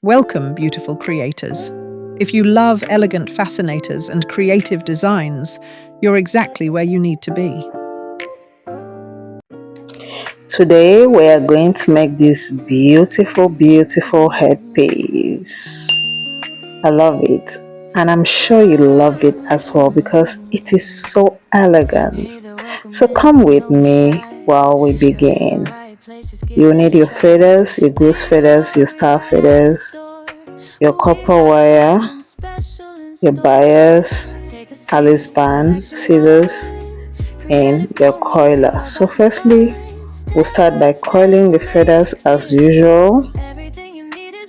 Welcome, beautiful creators. If you love elegant fascinators and creative designs, you're exactly where you need to be. Today we are going to make this beautiful headpiece. I love it, and I'm sure you love it as well because it is so elegant. So come with me while we begin. You need your feathers, your goose feathers, your star feathers, your copper wire, your bias, Alice band, scissors, and your coiler. So firstly, we'll start by coiling the feathers as usual,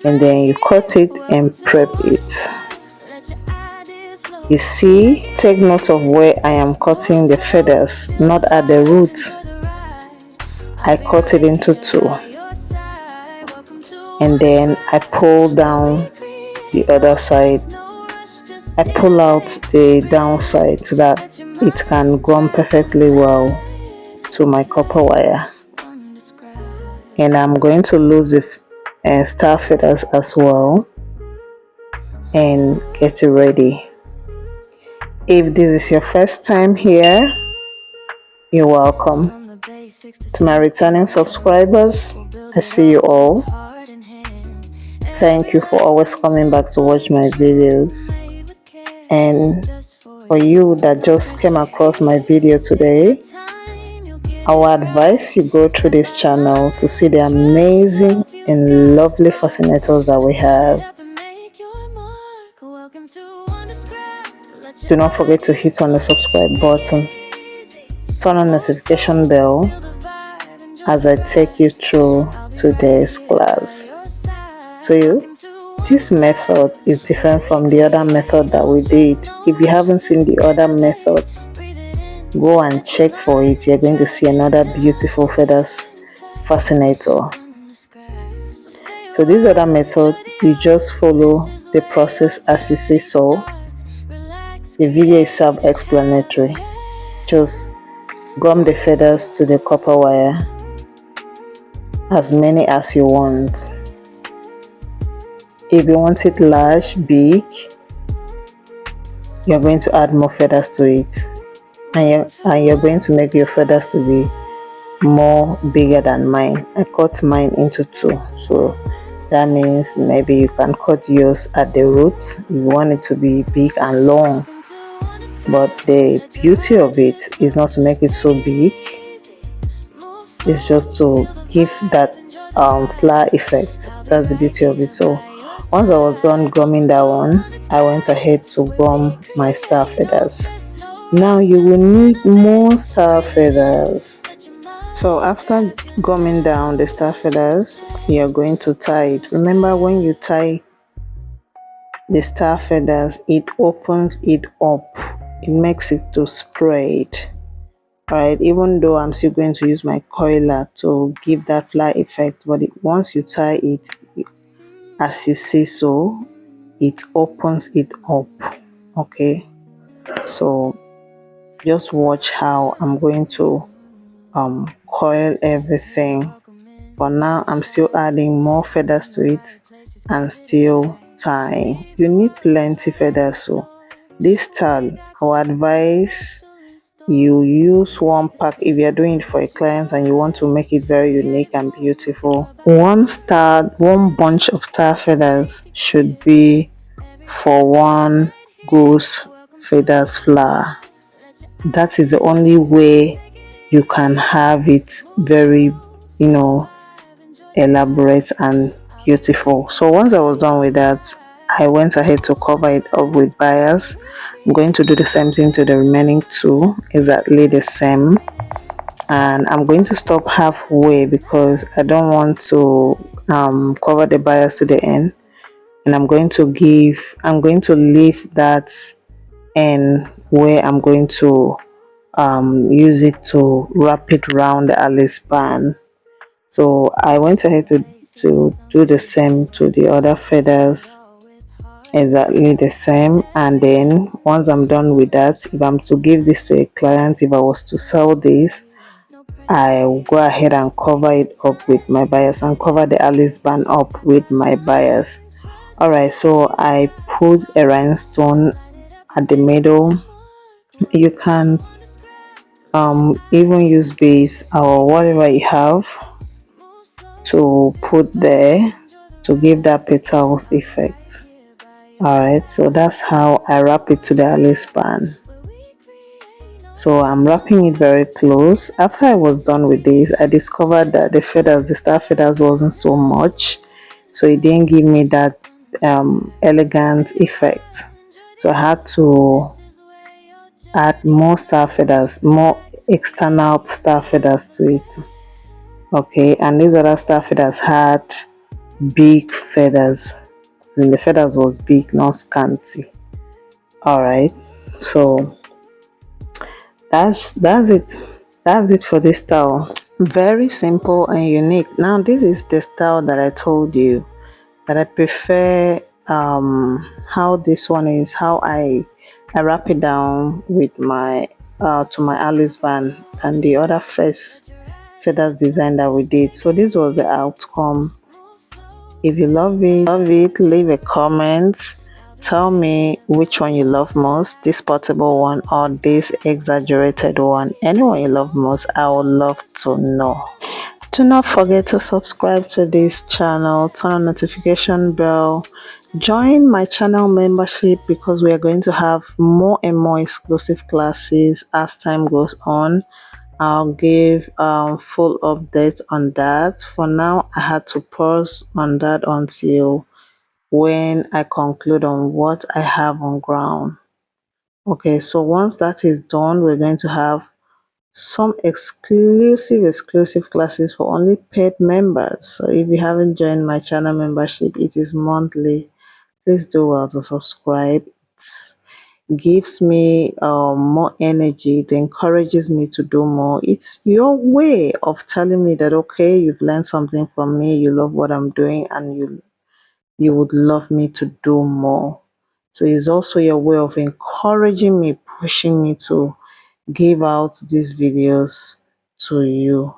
and then you cut it and prep it. You see, take note of where I am cutting the feathers, not at the root. I cut it into two, and then I pull down the other side. I pull out the downside so that it can gum perfectly well to my copper wire. And I'm going to lose the star feathers as well and get it ready. If this is your first time here, you're welcome. To my returning subscribers, I see you all. Thank you for always coming back to watch my videos. And for you that just came across my video today, I would advise you go through this channel to see the amazing and lovely fascinators that we have. Do not forget to hit on the subscribe button, turn on the notification bell as I take you through today's class. So this method is different from the other method that we did. If you haven't seen the other method, go and check for it. You're going to see another beautiful feathers fascinator. So this other method, you just follow the process as you see so. The video is self-explanatory. Just gum the feathers to the copper wire, as many as you want. If you want it large, big, you're going to add more feathers to it, and you're going to make your feathers to be more bigger than mine. I cut mine into two, so that means maybe you can cut yours at the root if you want it to be big and long. But the beauty of it is not to make it so big, it's just to give that flower effect. That's the beauty of it. So once I was done gumming that one, I went ahead to gum my star feathers. Now you will need more star feathers. So after gumming down the star feathers, you are going to tie it. Remember, when you tie the star feathers, it opens it up. It makes it to spread. Alright, even though I'm still going to use my coiler to give that flower effect, but once you tie it, as you see so, it opens it up. Okay, so just watch how I'm going to coil everything. For now, I'm still adding more feathers to it and still tying. You need plenty feathers, so this style I would advise you use one pack if you're doing it for a client and you want to make it very unique and beautiful. One bunch of star feathers should be for one goose feathers flower. That is the only way you can have it very, elaborate and beautiful. So once I was done with that, I went ahead to cover it up with bias. I'm going to do the same thing to the remaining two, exactly the same, and I'm going to stop halfway because I don't want to cover the bias to the end, and I'm going to leave that end where I'm going to use it to wrap it around the Alice band. So I went ahead to do the same to the other feathers, exactly the same. And then once I'm done with that, if I'm to give this to a client, if I was to sell this, I will go ahead and cover it up with my bias and cover the Alice band up with my bias. All right, so I put a rhinestone at the middle. You can even use beads or whatever you have to put there to give that petals effect. All right, so that's how I wrap it to the Alice band. So I'm wrapping it very close. After I was done with this, I discovered that the star feathers wasn't so much, so it didn't give me that elegant effect. So I had to add more star feathers, more external star feathers to it. Okay, and these other star feathers had big feathers. And the feathers was big, not scanty. All right, so that's it. That's it for this style. Very simple and unique. Now this is the style that I told you that I prefer. How this one is, how I wrap it down with my to my Alice band and the other first feathers design that we did. So this was the outcome. If you love it, leave a comment. Tell me which one you love most, this portable one or this exaggerated one. Anyone you love most, I would love to know. Do not forget to subscribe to this channel, turn on notification bell, join my channel membership because we are going to have more and more exclusive classes as time goes on. I'll give full updates on that. For now, I had to pause on that until when I conclude on what I have on ground. Okay, so once that is done, we're going to have some exclusive classes for only paid members. So if you haven't joined my channel membership, it is monthly. Please do well to subscribe. It gives me more energy. It encourages me to do more. It's your way of telling me that okay, you've learned something from me, you love what I'm doing, and you would love me to do more. So it's also your way of encouraging me, pushing me to give out these videos to you.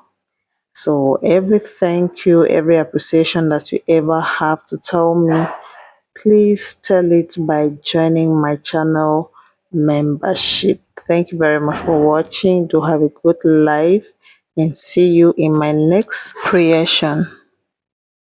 So every thank you, every appreciation that you ever have to tell me, please tell it by joining my channel membership. Thank you very much for watching. Do have a good life and see you in my next creation.